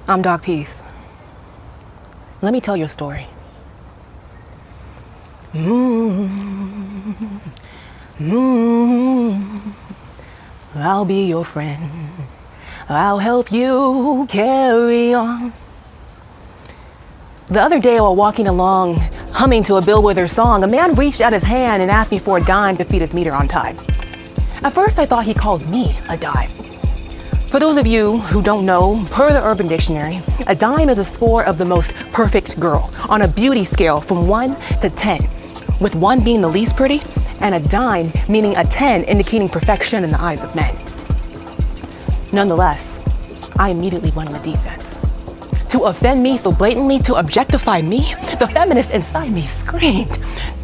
I'm doc.PEACE. Let me tell you a story. I'll be your friend. I'll help you carry on. The other day while walking along, humming to a Bill Withers song, a man reached out his hand and asked me for a dime to feed his meter on time. At first I thought he called me a dime. For those of you who don't know, per the Urban Dictionary, a dime is a score of the most perfect girl on a beauty scale from 1 to 10, with 1 being the least pretty and a dime meaning a 10 indicating perfection in the eyes of men. Nonetheless, I immediately went on the defense. To offend me so blatantly, to objectify me, the feminist inside me screamed,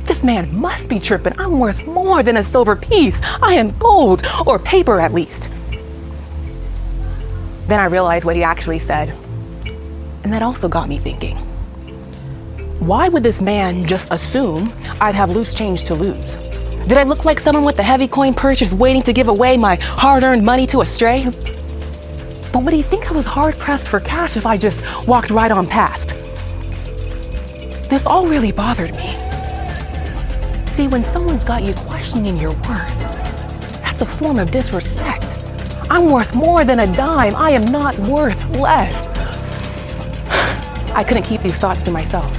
"This man must be tripping. I'm worth more than a silver piece. I am gold, or paper at least." Then I realized what he actually said, and that also got me thinking. Why would this man just assume I'd have loose change to lose? Did I look like someone with a heavy coin purse just waiting to give away my hard-earned money to a stray? But would he think I was hard-pressed for cash if I just walked right on past? This all really bothered me. See, when someone's got you questioning your worth, that's a form of disrespect. I'm worth more than a dime. I am not worth less. I couldn't keep these thoughts to myself.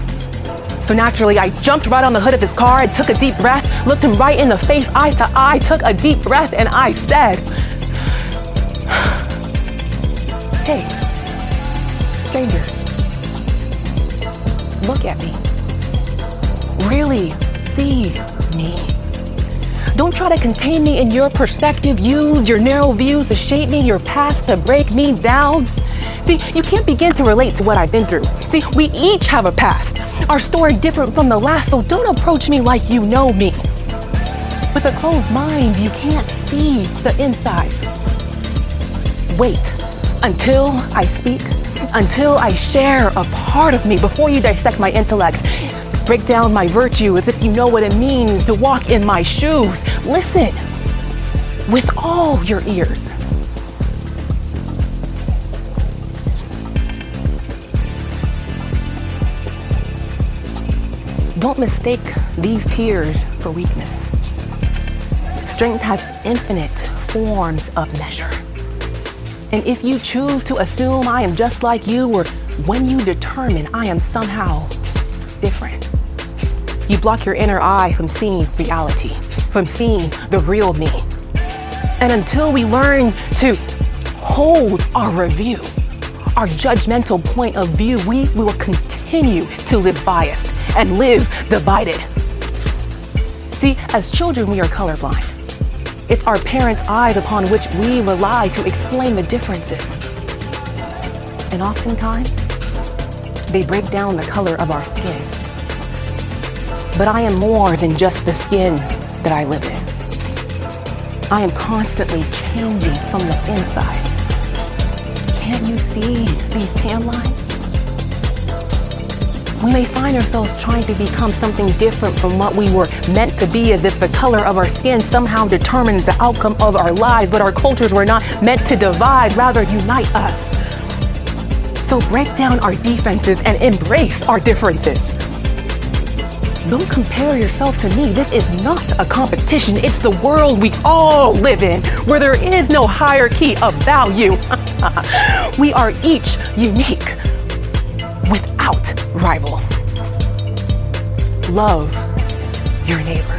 So naturally, I jumped right on the hood of his car. I took a deep breath, looked him right in the face, eye to eye, took a deep breath, and I said, "Hey, stranger, look at me. Really see me. Don't try to contain me in your perspective. Use your narrow views to shape me, your past to break me down." See, you can't begin to relate to what I've been through. See, we each have a past. Our story different from the last, so don't approach me like you know me. With a closed mind, you can't see the inside. Wait until I speak, until I share a part of me before you dissect my intellect. Break down my virtue as if you know what it means to walk in my shoes. Listen with all your ears. Don't mistake these tears for weakness. Strength has infinite forms of measure. And if you choose to assume I am just like you, or when you determine I am somehow different, you block your inner eye from seeing reality, from seeing the real me. And until we learn to hold our review, our judgmental point of view, we will continue to live biased and live divided. See, as children, we are colorblind. It's our parents' eyes upon which we rely to explain the differences. And oftentimes, they break down the color of our skin. But I am more than just the skin that I live in. I am constantly changing from the inside. Can't you see these tan lines? We may find ourselves trying to become something different from what we were meant to be, as if the color of our skin somehow determines the outcome of our lives, but our cultures were not meant to divide, rather unite us. So break down our defenses and embrace our differences. Don't compare yourself to me. This is not a competition. It's the world we all live in, where there is no hierarchy of value. We are each unique, without rival. Love your neighbor.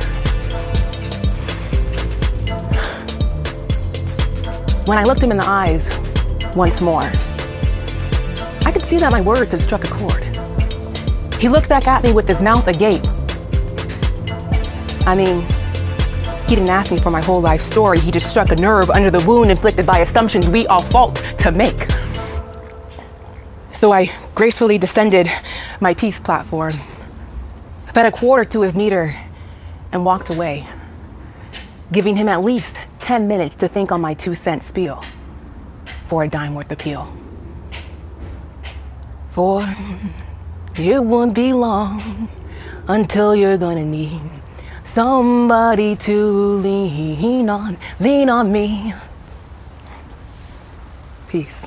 When I looked him in the eyes once more, I could see that my words had struck a chord. He looked back at me with his mouth agape. I mean, he didn't ask me for my whole life story. He just struck a nerve under the wound inflicted by assumptions we all fought to make. So I gracefully descended my peace platform, fed a quarter to his meter, and walked away, giving him at least 10 minutes to think on my 2-cent spiel for a dime worth appeal. For it won't be long until you're gonna need somebody to lean on me. Peace.